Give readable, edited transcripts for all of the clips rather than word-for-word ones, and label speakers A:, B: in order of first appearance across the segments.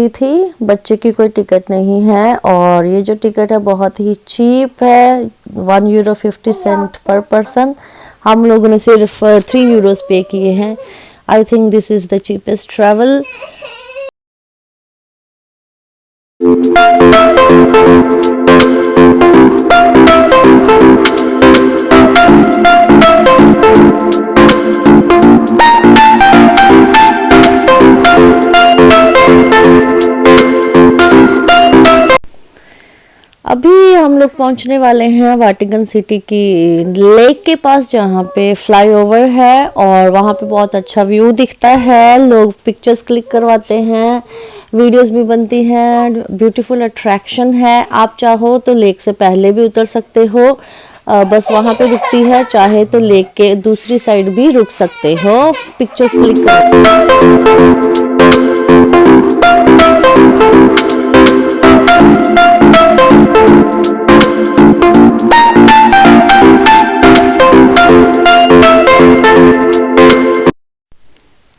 A: ली थी, बच्चे की कोई टिकट नहीं है और ये जो टिकट है बहुत ही चीप है, €1.50 पर पर्सन। हम लोगों ने सिर्फ €3 पे किए हैं। I think this is the cheapest travel. अभी हम लोग पहुंचने वाले हैं वाटिकन सिटी की लेक के पास, जहाँ पे फ्लाईओवर है और वहाँ पे बहुत अच्छा व्यू दिखता है। लोग पिक्चर्स क्लिक करवाते हैं, वीडियोस भी बनती हैं, ब्यूटीफुल अट्रैक्शन है। आप चाहो तो लेक से पहले भी उतर सकते हो, बस वहाँ पे रुकती है, चाहे तो लेक के दूसरी साइड भी रुक सकते हो, पिक्चर्स क्लिक कर।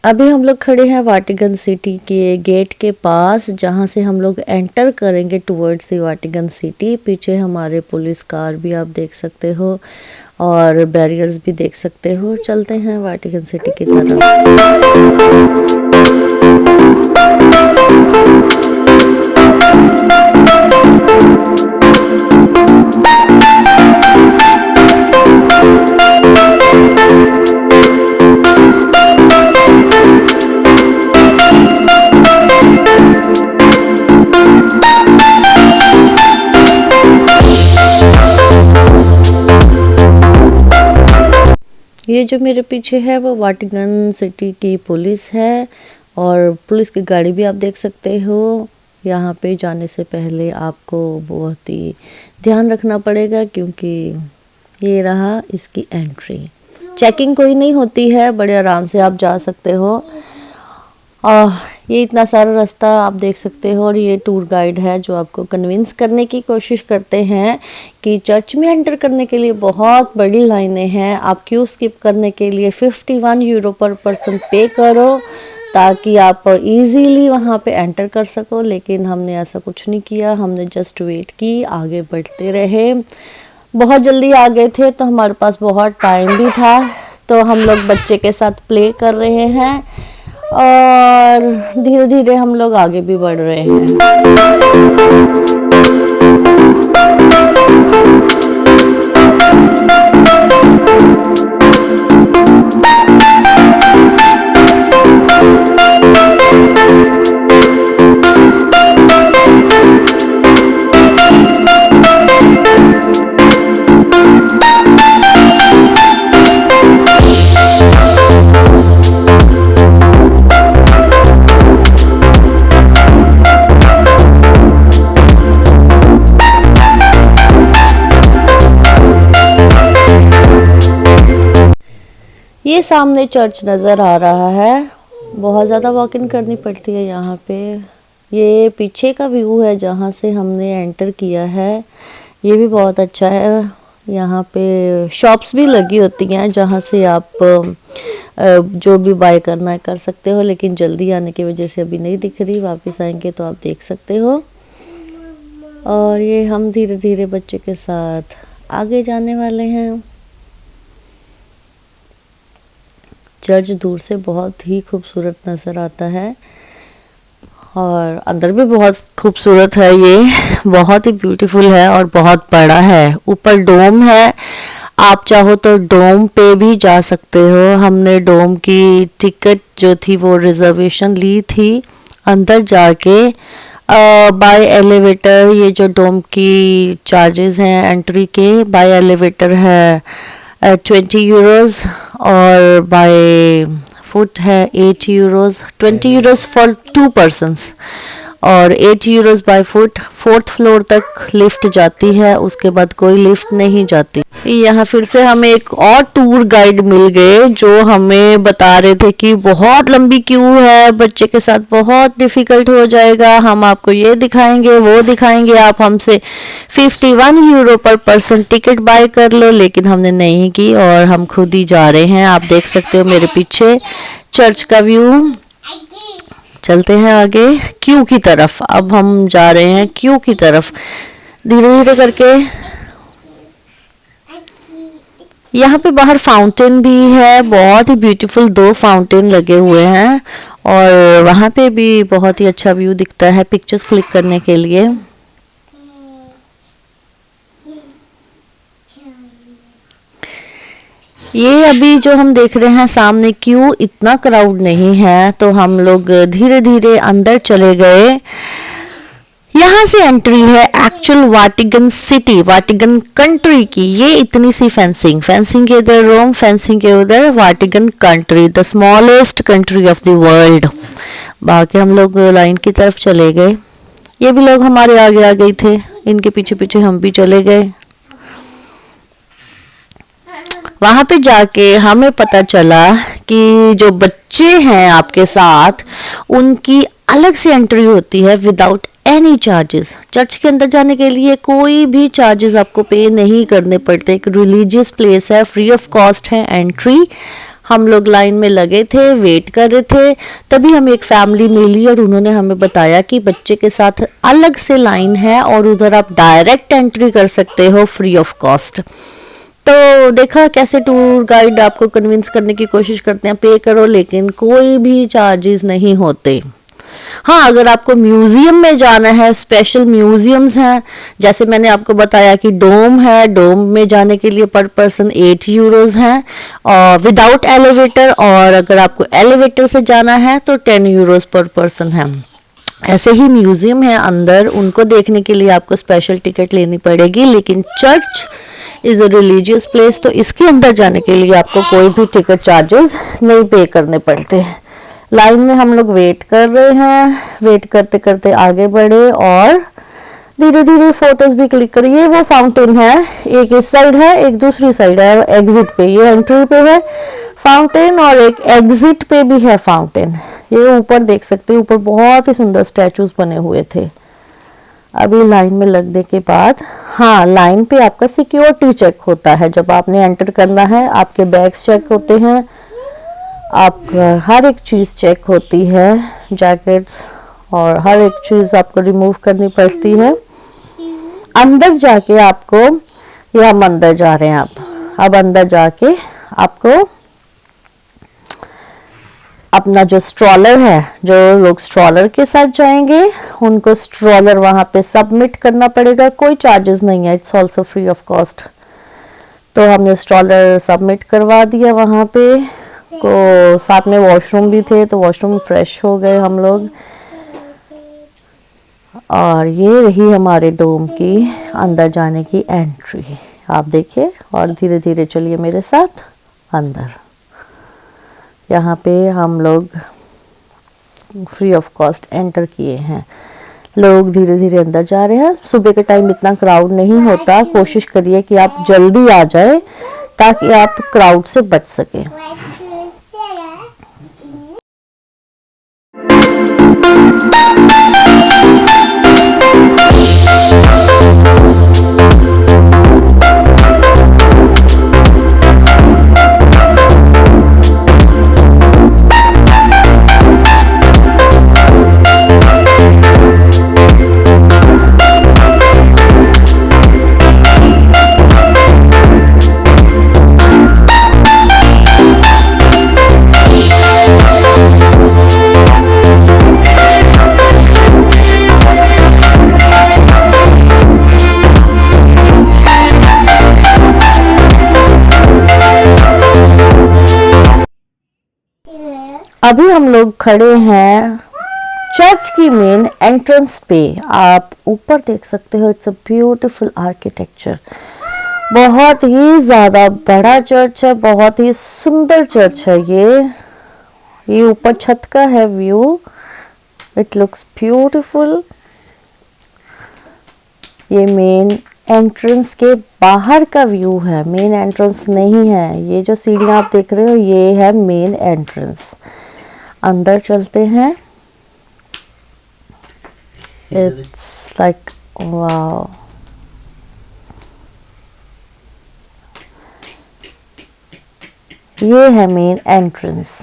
A: अभी हम लोग खड़े हैं वाटिकन सिटी के गेट के पास, जहां से हम लोग एंटर करेंगे टुवर्ड्स द वाटिकन सिटी। पीछे हमारे पुलिस कार भी आप देख सकते हो और बैरियर्स भी देख सकते हो। चलते हैं वाटिकन सिटी की तरफ। ये जो मेरे पीछे है वो वाटिकन सिटी की पुलिस है और पुलिस की गाड़ी भी आप देख सकते हो। यहाँ पे जाने से पहले आपको बहुत ही ध्यान रखना पड़ेगा, क्योंकि ये रहा इसकी एंट्री। चेकिंग कोई नहीं होती है, बड़े आराम से आप जा सकते हो। ये इतना सारा रास्ता आप देख सकते हो और ये टूर गाइड है जो आपको कन्विंस करने की कोशिश करते हैं कि चर्च में एंटर करने के लिए बहुत बड़ी लाइनें हैं, आप क्यों स्किप करने के लिए €51 पर पर्सन पे करो ताकि आप इजीली वहाँ पे एंटर कर सको। लेकिन हमने ऐसा कुछ नहीं किया, हमने जस्ट वेट की, आगे बढ़ते रहे। बहुत जल्दी आ गए थे तो हमारे पास बहुत टाइम भी था, तो हम लोग बच्चे के साथ प्ले कर रहे हैं और धीरे धीरे हम लोग आगे भी बढ़ रहे हैं। ये सामने चर्च नज़र आ रहा है, बहुत ज़्यादा वॉकिंग करनी पड़ती है यहाँ पे। ये पीछे का व्यू है जहाँ से हमने एंटर किया है, ये भी बहुत अच्छा है। यहाँ पे शॉप्स भी लगी होती हैं जहाँ से आप जो भी बाय करना है कर सकते हो, लेकिन जल्दी आने की वजह से अभी नहीं दिख रही, वापस आएंगे तो आप देख सकते हो। और ये हम धीरे धीरे बच्चे के साथ आगे जाने वाले हैं। चर्च दूर से बहुत ही खूबसूरत नज़र आता है और अंदर भी बहुत खूबसूरत है, ये बहुत ही ब्यूटीफुल है और बहुत बड़ा है। ऊपर डोम है, आप चाहो तो डोम पे भी जा सकते हो। हमने डोम की टिकट जो थी वो रिजर्वेशन ली थी, अंदर जाके बाय एलिवेटर। ये जो डोम की चार्जेस हैं एंट्री के, बाय एलिवेटर है €20 और बाय फुट है €8, €20 फॉर 2 पर्सन्स और €8 बाय फुट। 4th फ्लोर तक लिफ्ट जाती है, उसके बाद कोई लिफ्ट नहीं जाती। यहाँ फिर से हमें एक और टूर गाइड मिल गए जो हमें बता रहे थे कि बहुत लंबी क्यू है, बच्चे के साथ बहुत डिफिकल्ट हो जाएगा, हम आपको ये दिखाएंगे वो दिखाएंगे, आप हमसे €51 पर पर्सन टिकट बाय कर लो। लेकिन हमने नहीं की और हम खुद ही जा रहे हैं। आप देख सकते हो मेरे पीछे चर्च का व्यू। चलते हैं आगे क्यू की तरफ। अब हम जा रहे हैं क्यू की तरफ धीरे धीरे करके। यहाँ पे बाहर फाउंटेन भी है, बहुत ही ब्यूटीफुल 2 फाउंटेन लगे हुए हैं और वहाँ पे भी बहुत ही अच्छा व्यू दिखता है पिक्चर्स क्लिक करने के लिए। ये अभी जो हम देख रहे हैं सामने क्यू, इतना क्राउड नहीं है, तो हम लोग धीरे धीरे अंदर चले गए। यहाँ से एंट्री है actual Vatican city, Vatican country की। ये इतनी सी फेंसिंग, फेंसिंग के इधर रोम, फेंसिंग के उधर Vatican country, the smallest country of the world. बाकी हम लोग लाइन की तरफ चले गए। ये भी लोग हमारे आगे आ गए थे, इनके पीछे पीछे हम भी चले गए। वहां पे जाके हमें पता चला कि जो बच्चे हैं आपके साथ, उनकी अलग से एंट्री होती है विदाउट एनी चार्जेस। चर्च के अंदर जाने के लिए कोई भी चार्जेस आपको पे नहीं करने पड़ते। एक रिलीजियस प्लेस है, फ्री ऑफ कॉस्ट है एंट्री। हम लोग लाइन में लगे थे, वेट कर रहे थे, तभी हमें एक फैमिली मिली और उन्होंने हमें बताया कि बच्चे के साथ अलग से लाइन है और उधर आप डायरेक्ट एंट्री कर सकते हो फ्री ऑफ कॉस्ट। तो देखा कैसे टूर गाइड आपको कन्विंस करने की कोशिश करते हैं पे करो, लेकिन कोई भी चार्जेस नहीं होते। हाँ, अगर आपको म्यूजियम में जाना है, स्पेशल म्यूजियम्स हैं, जैसे मैंने आपको बताया कि डोम है, डोम में जाने के लिए पर पर्सन 8 यूरोज हैं और विदाउट एलिवेटर, और अगर आपको एलिवेटर से जाना है तो 10 यूरोज पर पर्सन है। ऐसे ही म्यूजियम है अंदर, उनको देखने के लिए आपको स्पेशल टिकट लेनी पड़ेगी। लेकिन church is a religious place, तो इसके अंदर जाने के लिए आपको कोई भी टिकट चार्जेस नहीं पे करने पड़ते। लाइन में हम लोग वेट कर रहे हैं, वेट करते करते आगे बढ़े और धीरे धीरे फोटोज भी क्लिक करिए। ये वो फाउंटेन है, एक इस साइड है, एक दूसरी साइड है एग्जिट पे। ये एंट्री पे है फाउंटेन और एक एग्जिट पे भी है फाउंटेन। ये ऊपर देख सकते हैं, ऊपर बहुत ही सुंदर स्टैचूज बने हुए थे। अभी लाइन में लगने के बाद, हाँ, लाइन पे आपका सिक्योरिटी चेक होता है। जब आपने एंटर करना है, आपके बैग्स चेक होते हैं, आपका हर एक चीज़ चेक होती है, जैकेट्स और हर एक चीज़ आपको रिमूव करनी पड़ती है। अंदर जाके आपको, ये हम अंदर जा रहे हैं अब अंदर जाके आपको अपना जो स्ट्रॉलर है, जो लोग स्ट्रॉलर के साथ जाएंगे उनको स्ट्रॉलर वहाँ पे सबमिट करना पड़ेगा। कोई चार्जेस नहीं है, it's also free of cost. तो हमने स्ट्रॉलर सबमिट करवा दिया वहाँ पे को। साथ में वॉशरूम भी थे, तो वॉशरूम फ्रेश हो गए हम लोग। और ये रही हमारे डोम की अंदर जाने की एंट्री, आप देखिए। और धीरे धीरे चलिए मेरे साथ अंदर। यहाँ पे हम लोग फ्री ऑफ कॉस्ट एंटर किए हैं। लोग धीरे धीरे अंदर जा रहे हैं। सुबह के टाइम इतना क्राउड नहीं होता, कोशिश करिए कि आप जल्दी आ जाए ताकि आप क्राउड से बच सके। अभी हम लोग खड़े हैं चर्च की मेन एंट्रेंस पे। आप ऊपर देख सकते हो, इट्स अ ब्यूटीफुल आर्किटेक्चर। बहुत ही ज़्यादा बड़ा चर्च है, बहुत ही सुंदर चर्च है ये ऊपर छत का है व्यू। It looks beautiful. ये मेन एंट्रेंस के बाहर का व्यू है, मेन एंट्रेंस नहीं है। ये जो सीढ़ियाँ आप देख रहे हो, ये है मेन एंट्रेंस। अंदर चलते हैं। It's like wow. ये है मेन एंट्रेंस।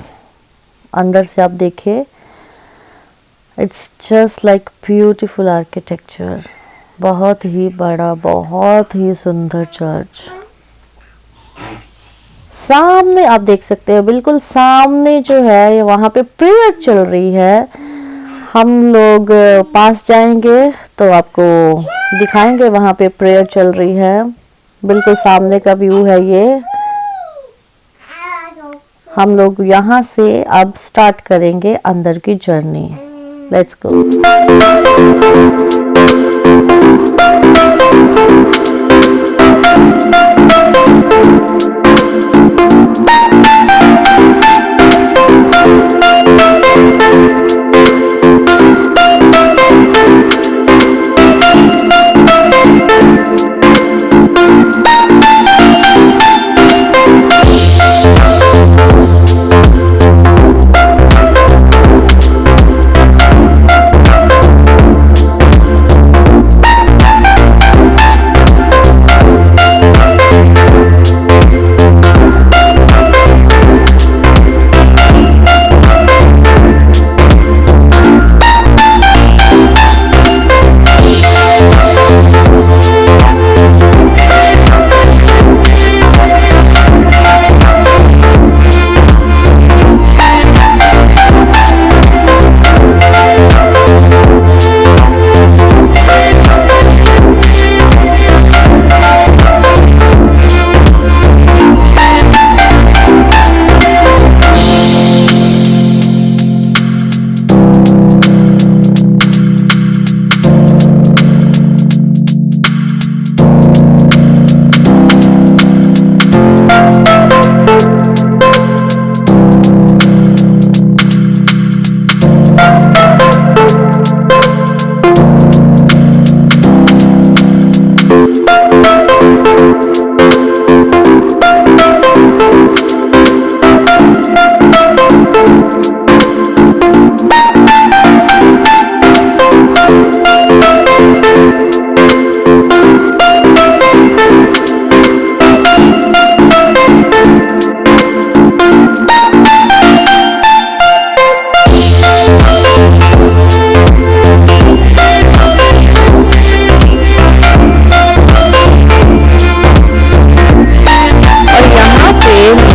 A: अंदर से आप देखिए, it's just like beautiful architecture. बहुत ही बड़ा, बहुत ही सुंदर चर्च। सामने आप देख सकते हो, बिल्कुल सामने जो है वहाँ पे प्रेयर चल रही है। हम लोग पास जाएंगे तो आपको दिखाएंगे, वहाँ पे प्रेयर चल रही है। बिल्कुल सामने का व्यू है ये। हम लोग यहाँ से अब स्टार्ट करेंगे अंदर की जर्नी। Let's go.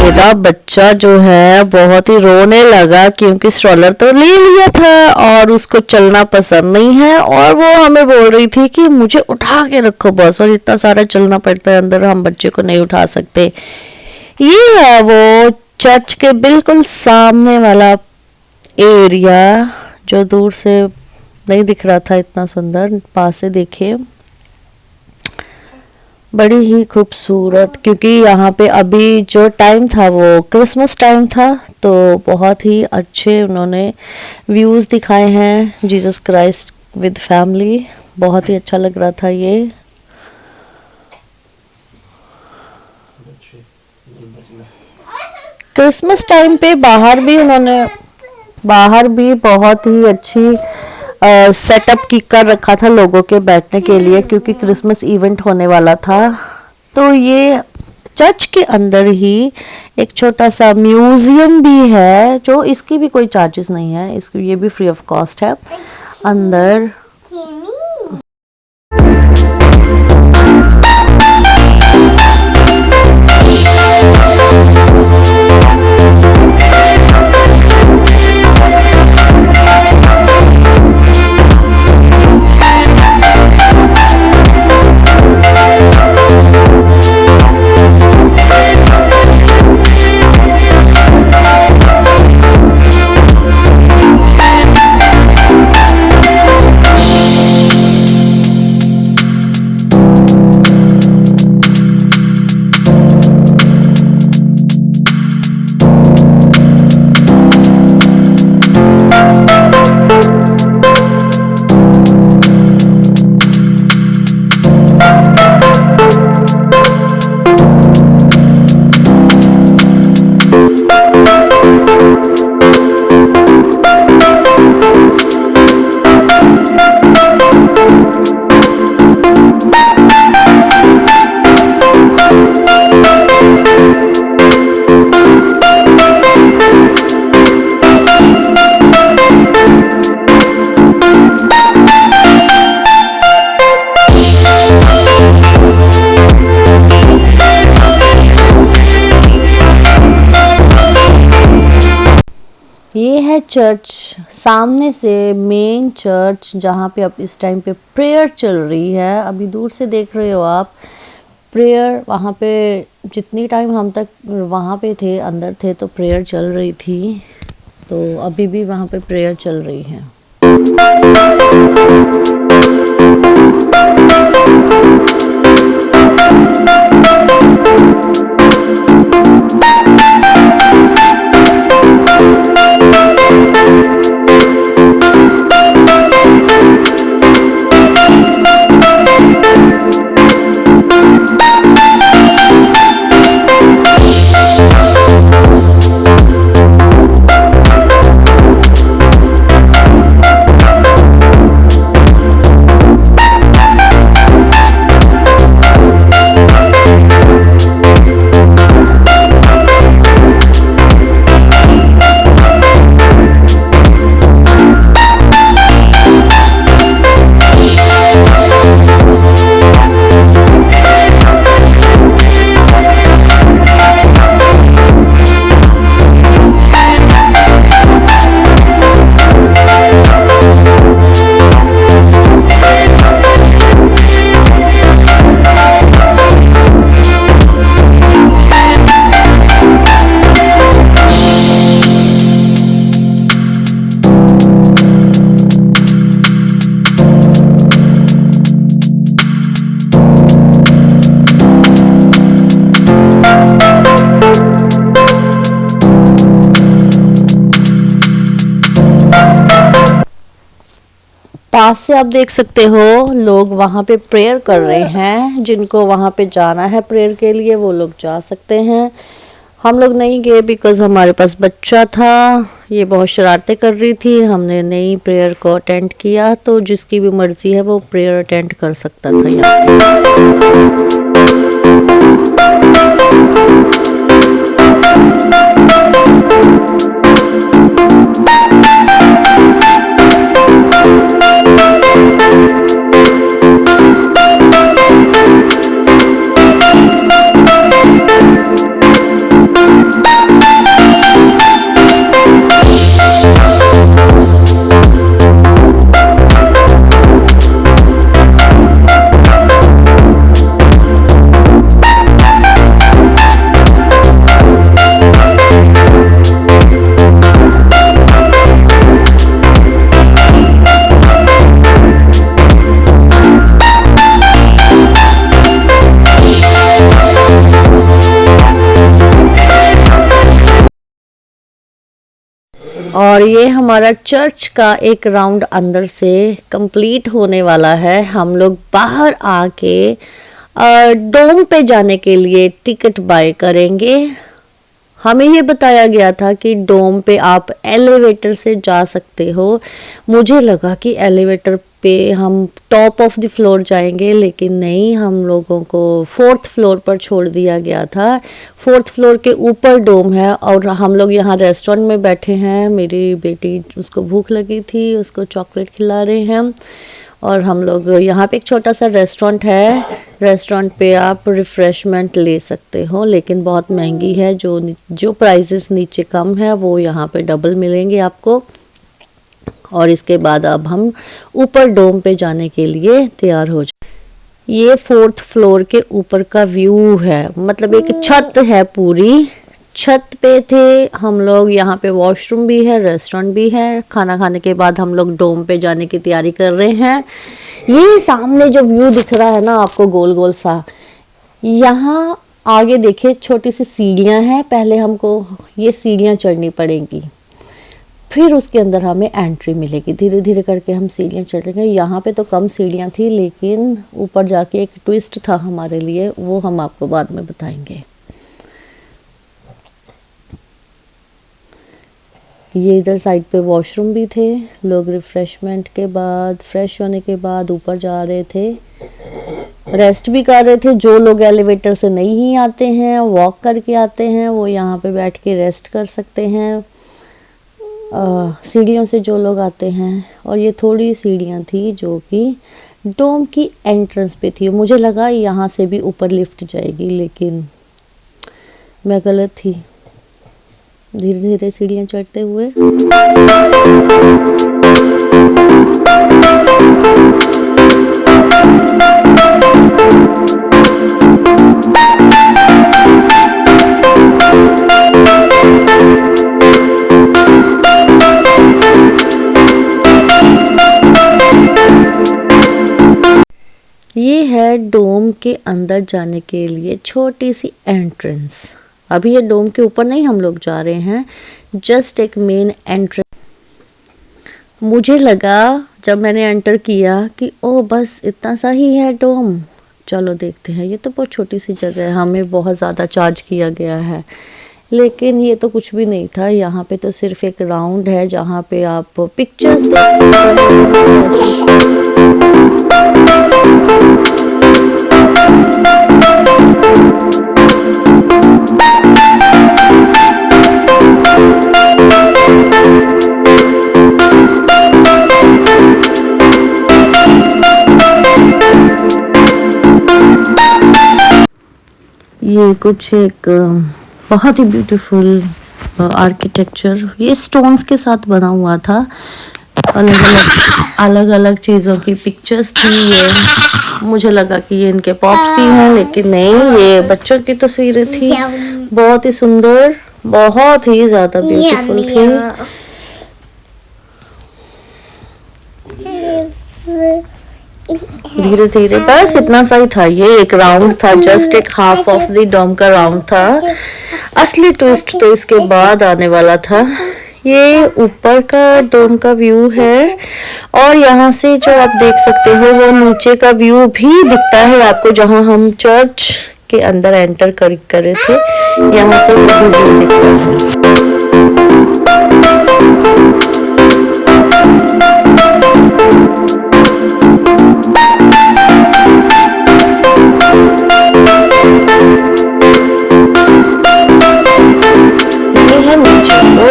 A: मेरा बच्चा जो है बहुत ही रोने लगा, क्योंकि स्ट्रॉलर तो ले लिया था और उसको चलना पसंद नहीं है। और वो हमें बोल रही थी कि मुझे उठा के रखो बस, और इतना सारा चलना पड़ता है अंदर, हम बच्चे को नहीं उठा सकते। ये है वो चर्च के बिल्कुल सामने वाला एरिया, जो दूर से नहीं दिख रहा था इतना सुंदर, पास से देखिए बड़ी ही खूबसूरत। क्योंकि यहाँ पे अभी जो टाइम था वो क्रिसमस टाइम था, तो बहुत ही अच्छे उन्होंने व्यूज़ दिखाए हैं जीसस क्राइस्ट विद फैमिली। बहुत ही अच्छा लग रहा था ये। क्रिसमस टाइम पे बाहर भी बहुत ही अच्छी सेटअप की कर रखा था लोगों के बैठने के लिए, क्योंकि क्रिसमस इवेंट होने वाला था। तो ये चर्च के अंदर ही एक छोटा सा म्यूजियम भी है, जो इसकी भी कोई चार्जेस नहीं है, इसकी ये भी फ्री ऑफ कॉस्ट है अंदर। ये है चर्च, सामने से मेन चर्च जहाँ पे अब इस टाइम पे प्रेयर चल रही है। अभी दूर से देख रहे हो आप प्रेयर, वहाँ पे जितनी टाइम हम तक वहाँ पे थे, अंदर थे, तो प्रेयर चल रही थी। तो अभी भी वहाँ पे प्रेयर चल रही है। पास से आप देख सकते हो लोग वहाँ पे प्रेयर कर रहे हैं। जिनको वहाँ पे जाना है प्रेयर के लिए वो लोग जा सकते हैं। हम लोग नहीं गए बिकॉज़ हमारे पास बच्चा था, ये बहुत शरारतें कर रही थी, हमने नहीं प्रेयर को अटेंड किया। तो जिसकी भी मर्जी है वो प्रेयर अटेंड कर सकता था यहाँ। और ये हमारा चर्च का एक राउंड अंदर से कंप्लीट होने वाला है। हम लोग बाहर आके डोम पे जाने के लिए टिकट बाय करेंगे। हमें ये बताया गया था कि डोम पे आप एलिवेटर से जा सकते हो। मुझे लगा कि एलिवेटर पे हम टॉप ऑफ द फ्लोर जाएंगे, लेकिन नहीं, हम लोगों को 4th फ्लोर पर छोड़ दिया गया था। 4th फ्लोर के ऊपर डोम है और हम लोग यहाँ रेस्टोरेंट में बैठे हैं। मेरी बेटी, उसको भूख लगी थी, उसको चॉकलेट खिला रहे हैं। और हम लोग यहाँ पे एक छोटा सा रेस्टोरेंट है। रेस्टोरेंट पे आप रिफ़्रेशमेंट ले सकते हो, लेकिन बहुत महंगी है। जो प्राइसेस नीचे कम है वो यहाँ पे डबल मिलेंगे आपको। और इसके बाद अब हम ऊपर डोम पे जाने के लिए तैयार हो जाए। ये 4th फ्लोर के ऊपर का व्यू है, मतलब एक छत है पूरी। छत पे थे हम लोग। यहाँ पे वॉशरूम भी है, रेस्टोरेंट भी है। खाना खाने के बाद हम लोग डोम पे जाने की तैयारी कर रहे हैं। ये सामने जो व्यू दिख रहा है ना आपको, गोल गोल सा, यहाँ आगे देखिए छोटी सी सीढ़ियाँ हैं। पहले हमको ये सीढ़ियाँ चढ़नी पड़ेंगी, फिर उसके अंदर हमें एंट्री मिलेगी। धीरे धीरे करके हम सीढ़ियाँ चढ़ेंगे। यहाँ पे तो कम सीढ़ियाँ थी, लेकिन ऊपर जाके एक ट्विस्ट था हमारे लिए, वो हम आपको बाद में बताएंगे। ये इधर साइड पे वॉशरूम भी थे। लोग रिफ़्रेशमेंट के बाद, फ्रेश होने के बाद ऊपर जा रहे थे, रेस्ट भी कर रहे थे। जो लोग एलिवेटर से नहीं आते हैं, वॉक करके आते हैं, वो यहाँ पे बैठ के रेस्ट कर सकते हैं। सीढ़ियों से जो लोग आते हैं, और ये थोड़ी सीढ़ियाँ थी जो कि डोम की एंट्रेंस पे थी। मुझे लगा यहाँ से भी ऊपर लिफ्ट जाएगी, लेकिन मैं गलत थी। धीरे धीरे सीढ़ियाँ चढ़ते हुए। ये है डोम के अंदर जाने के लिए छोटी सी एंट्रेंस। अभी ये डोम के ऊपर नहीं हम लोग जा रहे हैं, जस्ट एक मेन एंट्रेंस। मुझे लगा जब मैंने एंटर किया कि ओ बस इतना सा ही है डोम, चलो देखते हैं। ये तो बहुत छोटी सी जगह है, हमें बहुत ज़्यादा चार्ज किया गया है, लेकिन ये तो कुछ भी नहीं था। यहाँ पे तो सिर्फ एक राउंड है जहाँ पे आप पिक्चर्स देख सकते हैं। ये कुछ एक बहुत ही ब्यूटीफुल आर्किटेक्चर, ये स्टोन्स के साथ बना हुआ था। अलग अलग चीज़ों की पिक्चर्स थी। ये मुझे लगा कि ये इनके पॉप्स की हैं, लेकिन नहीं, ये बच्चों की तस्वीरें थी। बहुत ही सुंदर, बहुत ही ज़्यादा ब्यूटीफुल थी। धीरे धीरे बस इतना सा ही था। ये एक राउंड था, जस्ट एक हाफ ऑफ द डोम का राउंड था। असली ट्विस्ट तो इसके बाद आने वाला था। ये ऊपर का डोम का व्यू है और यहाँ से जो आप देख सकते हो वो नीचे का व्यू भी दिखता है आपको, जहाँ हम चर्च के अंदर एंटर करे थे। यहाँ से वो व्यू दिखता है।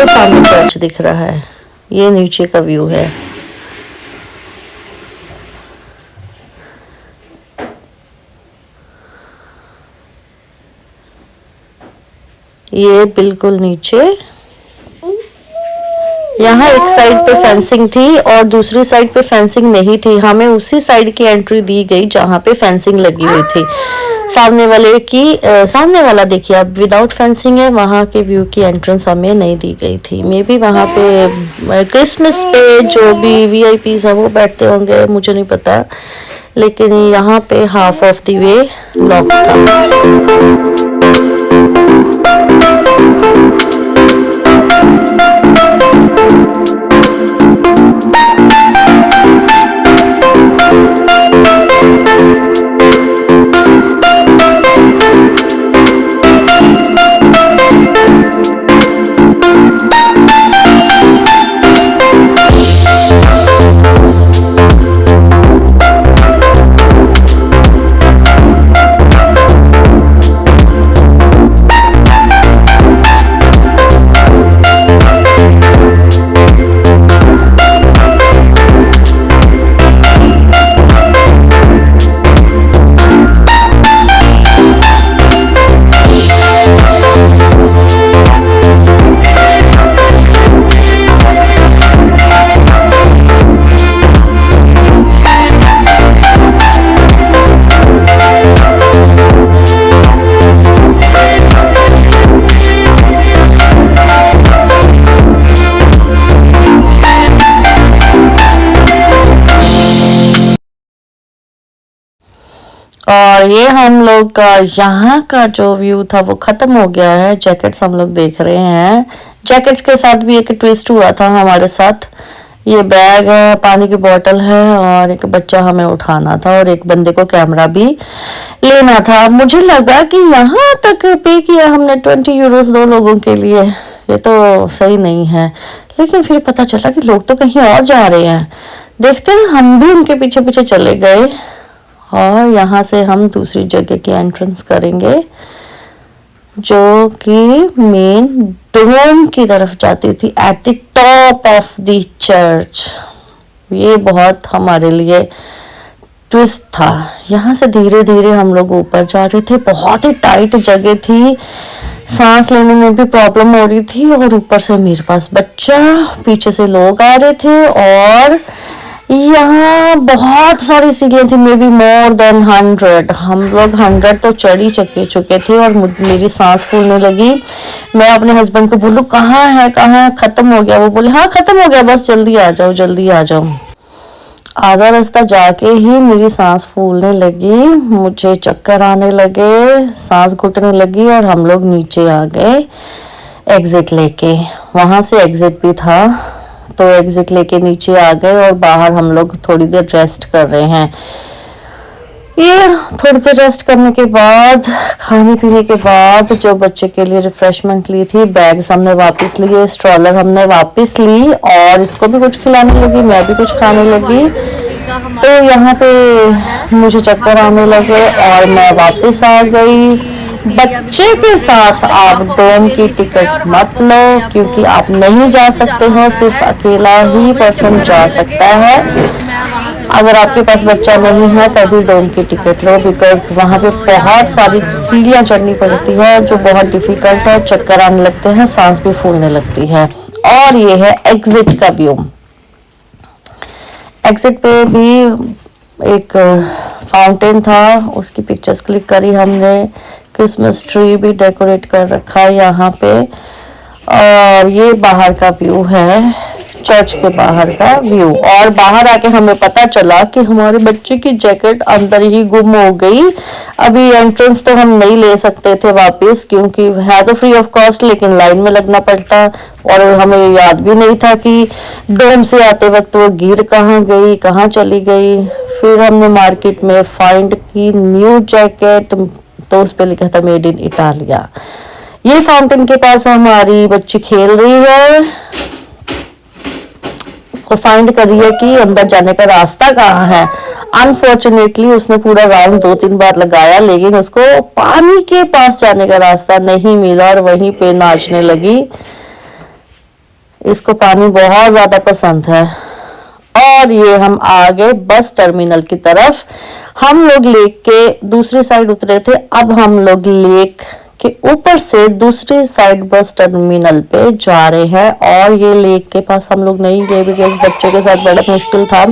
A: सामने चर्च दिख रहा है, ये नीचे का व्यू है। ये बिल्कुल नीचे। यहाँ एक साइड पे फेंसिंग थी और दूसरी साइड पे फेंसिंग नहीं थी। हमें उसी साइड की एंट्री दी गई जहाँ पे फेंसिंग लगी हुई थी। सामने वाला देखिए आप, विदाउट फेंसिंग है, वहाँ के व्यू की एंट्रेंस हमें नहीं दी गई थी। मे बी वहाँ पे क्रिसमस पे जो भी वीआईपीज है वो बैठते होंगे, मुझे नहीं पता, लेकिन यहाँ पे half of the way lock था। और ये हम लोग का यहाँ का जो व्यू था वो खत्म हो गया है। जैकेट्स हम लोग देख रहे हैं। जैकेट्स के साथ भी एक ट्विस्ट हुआ था हमारे साथ। ये बैग है, पानी की बोतल है और एक बच्चा हमें उठाना था और एक बंदे को कैमरा भी लेना था। मुझे लगा कि यहाँ तक पे किया हमने 20 यूरोस 2 लोगों के लिए, ये तो सही नहीं है। लेकिन फिर पता चला कि लोग तो कहीं और जा रहे हैं। देखते हैं, हम भी उनके पीछे पीछे चले गए और यहाँ से हम दूसरी जगह की एंट्रेंस करेंगे जो कि मेन डोम की तरफ जाती थी, at the top of the church. ये बहुत हमारे लिए ट्विस्ट था। यहाँ से धीरे धीरे हम लोग ऊपर जा रहे थे, बहुत ही टाइट जगह थी, सांस लेने में भी प्रॉब्लम हो रही थी, और ऊपर से मेरे पास बच्चा, पीछे से लोग आ रहे थे, और यहाँ बहुत सारी सीढ़ियाँ थी, मे बी मोर देन 100। हम लोग 100 तो चढ़ ही चुके थे, और मेरी सांस फूलने लगी। मैं अपने हस्बैंड को बोलूँ कहाँ है, खत्म हो गया? वो बोले हाँ खत्म हो गया, बस जल्दी आ जाओ, जल्दी आ जाओ। आधा रास्ता जाके ही मेरी सांस फूलने लगी, मुझे चक्कर आने लगे, सांस घुटने लगी, और हम लोग नीचे आ गए एग्जिट लेके। वहाँ से एग्जिट भी था, तो एग्जिट लेके नीचे आ गए, और बाहर हम लोग थोड़ी देर रेस्ट कर रहे हैं। ये थोड़ी देर रेस्ट करने के बाद, खाने पीने के बाद, जो बच्चे के लिए रिफ्रेशमेंट ली थी, बैग्स हमने वापस लिए, स्ट्रॉलर हमने वापस ली, और इसको भी कुछ खिलाने लगी, मैं भी कुछ खाने लगी। तो यहाँ पे मुझे चक्कर आने लगे और मैं वापस आ गई। बच्चे के साथ आप डोम की टिकट मत लो, क्योंकि आप नहीं जा सकते हो, सिर्फ अकेला ही पर्सन जा सकता है। अगर आपके पास बच्चा नहीं है तभी डोम की टिकट लो, बिकॉज वहाँ पे बहुत सारी सीढ़ियाँ चढ़नी पड़ती है जो बहुत डिफिकल्ट है, चक्कर आने लगते हैं, सांस भी फूलने लगती है। और ये है एग्जिट का व्यू। एग्जिट पे भी एक फाउंटेन था, उसकी पिक्चर्स क्लिक करी हमने। क्रिसमस ट्री भी डेकोरेट कर रखा है यहाँ पे। और ये बाहर का व्यू है, चर्च के बाहर का व्यू। और बाहर आके हमें पता चला कि हमारे बच्चे की जैकेट अंदर ही गुम हो गई। अभी एंट्रेंस तो हम नहीं ले सकते थे वापस, क्योंकि है तो फ्री ऑफ कॉस्ट, लेकिन लाइन में लगना पड़ता, और हमें याद भी नहीं था कि डोम से आते वक्त वो गिर कहाँ गई, कहाँ चली गई। फिर हमने मार्केट में फाइंड की न्यू जैकेट, तो उस पर लिखा था मेड इन इटालिया। ये फाउंटेन के पास हमारी बच्ची खेल रही है, वो फाइंड कर रही है कि अंदर जाने का रास्ता कहाँ है। अनफॉर्चुनेटली उसने पूरा राउंड 2-3 बार लगाया, लेकिन उसको पानी के पास जाने का रास्ता नहीं मिला, और वहीं पे नाचने लगी। इसको पानी बहुत ज्यादा पसंद है। और ये हम आ गए बस टर्मिनल की तरफ। हम लोग लेक के दूसरी साइड उतरे थे, अब हम लोग लेक के ऊपर से दूसरी साइड बस टर्मिनल पे जा रहे हैं। और ये लेक के पास हम लोग नहीं गए, बिकॉज बच्चों के साथ बड़ा मुश्किल था।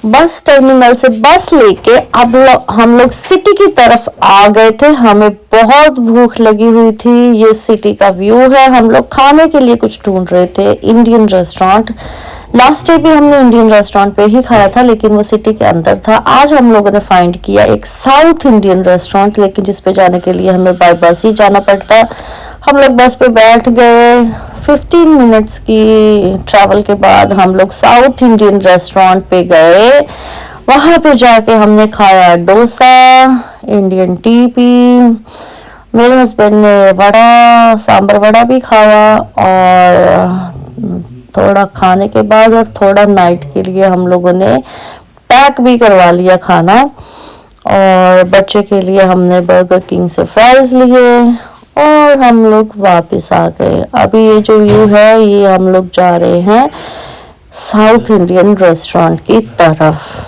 A: बस टर्मिनल से बस लेके अब हम लोग सिटी की तरफ आ गए थे। हमें बहुत भूख लगी हुई थी। ये सिटी का व्यू है। हम लोग खाने के लिए कुछ ढूंढ रहे थे, इंडियन रेस्टोरेंट। लास्ट डे भी हमने इंडियन रेस्टोरेंट पे ही खाया था, लेकिन वो सिटी के अंदर था। आज हम लोगों ने फाइंड किया एक साउथ इंडियन रेस्टोरेंट, लेकिन जिसपे जाने के लिए हमें बाय बस ही जाना पड़ता। हम लोग बस पे बैठ गए। 15 मिनट्स की ट्रैवल के बाद हम लोग साउथ इंडियन रेस्टोरेंट पे गए। वहां पे जाके हमने खाया डोसा, इंडियन टी पी। मेरे हस्बैंड ने वड़ा, सांबर वड़ा भी खाया। और थोड़ा खाने के बाद और थोड़ा नाइट के लिए हम लोगों ने पैक भी करवा लिया खाना। और बच्चे के लिए हमने बर्गर किंग से फ्राइज लिए और हम लोग वापस आ गए। अभी ये जो व्यू है, ये हम लोग जा रहे हैं साउथ इंडियन रेस्टोरेंट की तरफ।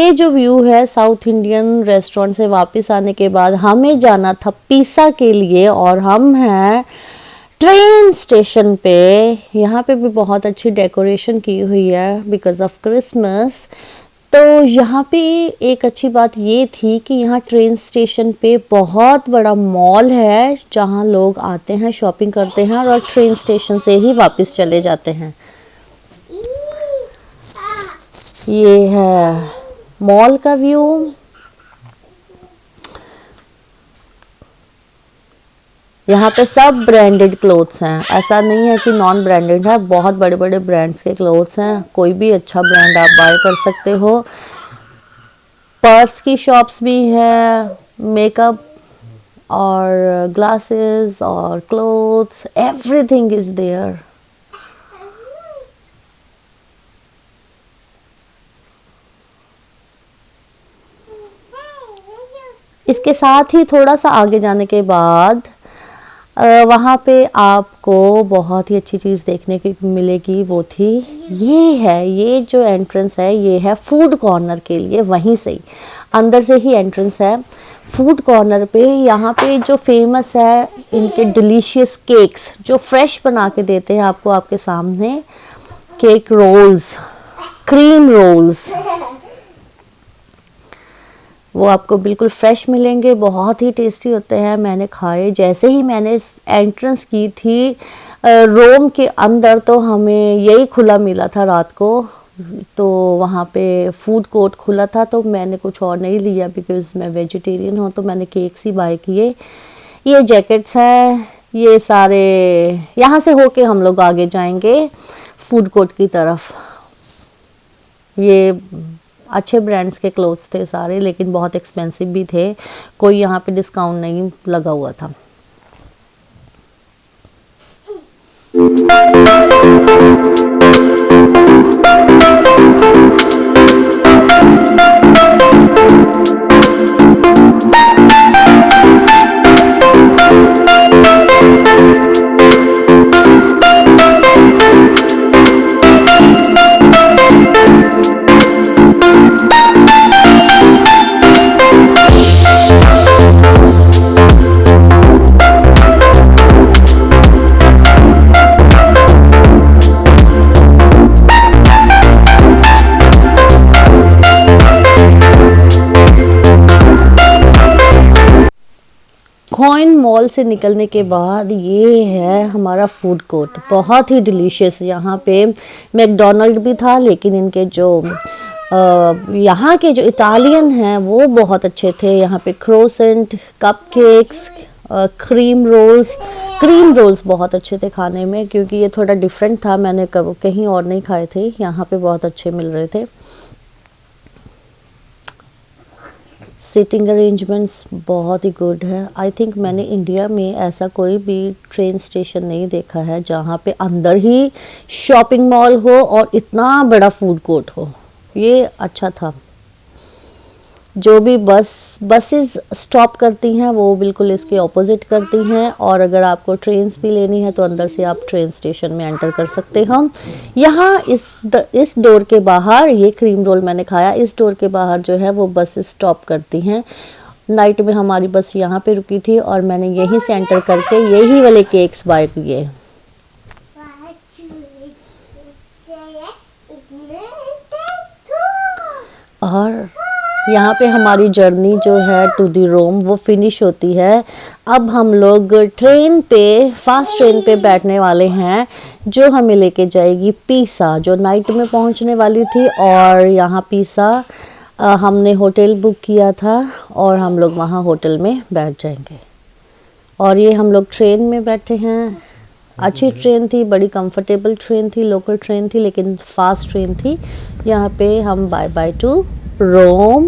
A: ये जो व्यू है साउथ इंडियन रेस्टोरेंट से वापस आने के बाद हमें जाना था पिसा के लिए, और हम हैं ट्रेन स्टेशन पे। यहाँ पे भी बहुत अच्छी डेकोरेशन की हुई है बिकॉज ऑफ क्रिसमस। तो यहाँ पे एक अच्छी बात ये थी कि यहाँ ट्रेन स्टेशन पे बहुत बड़ा मॉल है जहाँ लोग आते हैं, शॉपिंग करते हैं और ट्रेन स्टेशन से ही वापस चले जाते हैं। ये है मॉल का व्यू। यहाँ पे सब ब्रांडेड क्लोथ्स हैं, ऐसा नहीं है कि नॉन ब्रांडेड है, बहुत बड़े बड़े ब्रांड्स के क्लोथ्स हैं। कोई भी अच्छा ब्रांड आप बाय कर सकते हो। पर्स की शॉप्स भी है, मेकअप और ग्लासेस और क्लोथ्स, एवरीथिंग इज देयर। इसके साथ ही थोड़ा सा आगे जाने के बाद वहाँ पे आपको बहुत ही अच्छी चीज़ देखने की मिलेगी, वो थी ये जो एंट्रेंस है ये है फूड कॉर्नर के लिए। वहीं से ही अंदर से ही एंट्रेंस है फूड कॉर्नर पे। यहाँ पे जो फेमस है इनके डिलीशियस केक्स जो फ्रेश बना के देते हैं आपको आपके सामने। केक रोल्स, क्रीम रोल्स, वो आपको बिल्कुल फ्रेश मिलेंगे, बहुत ही टेस्टी होते हैं। मैंने खाए, जैसे ही मैंने एंट्रेंस की थी रोम के अंदर तो हमें यही खुला मिला था रात को, तो वहाँ पे फूड कोर्ट खुला था, तो मैंने कुछ और नहीं लिया बिकॉज़ मैं वेजिटेरियन हूँ, तो मैंने केक्स ही बाय किए। ये जैकेट्स हैं, ये सारे यहाँ से होके हम लोग आगे जाएंगे फूड कोर्ट की तरफ। ये अच्छे ब्रांड्स के क्लोथ्स थे सारे, लेकिन बहुत एक्सपेंसिव भी थे, कोई यहाँ पे डिस्काउंट नहीं लगा हुआ था। कॉइन मॉल से निकलने के बाद ये है हमारा फूड कोर्ट, बहुत ही डिलीशियस। यहाँ पे मैकडोनल्ड भी था, लेकिन इनके जो यहाँ के जो इटालियन हैं वो बहुत अच्छे थे। यहाँ पे क्रोसेंट, कपकेक्स, क्रीम रोल्स बहुत अच्छे थे खाने में, क्योंकि ये थोड़ा डिफरेंट था, मैंने कहीं और नहीं खाए थे, यहाँ पे बहुत अच्छे मिल रहे थे। सीटिंग अरेंजमेंट्स बहुत ही गुड है। आई थिंक मैंने इंडिया में ऐसा कोई भी ट्रेन स्टेशन नहीं देखा है जहाँ पे अंदर ही शॉपिंग मॉल हो और इतना बड़ा फूड कोर्ट हो। ये अच्छा था। जो भी बसेस स्टॉप करती हैं वो बिल्कुल इसके ऑपोजिट करती हैं, और अगर आपको ट्रेन्स भी लेनी है तो अंदर से आप ट्रेन स्टेशन में एंटर कर सकते हो। यहाँ इस डोर के बाहर, ये क्रीम रोल मैंने खाया, इस डोर के बाहर जो है वो बसेस स्टॉप करती हैं। नाइट में हमारी बस यहाँ पे रुकी थी और मैंने यहीं से एंटर करके यही वाले केक्स बाय किए। और यहाँ पे हमारी जर्नी जो है टू दी रोम वो फिनिश होती है। अब हम लोग ट्रेन पे, फास्ट ट्रेन पे बैठने वाले हैं जो हमें लेके जाएगी पिसा, जो नाइट में पहुँचने वाली थी। और यहाँ पिसा हमने होटल बुक किया था और हम लोग वहाँ होटल में बैठ जाएंगे। और ये हम लोग ट्रेन में बैठे हैं। अच्छी ट्रेन थी, बड़ी कंफर्टेबल ट्रेन थी, लोकल ट्रेन थी, लेकिन फास्ट ट्रेन थी। यहाँ पे हम बाय बाय टू रोम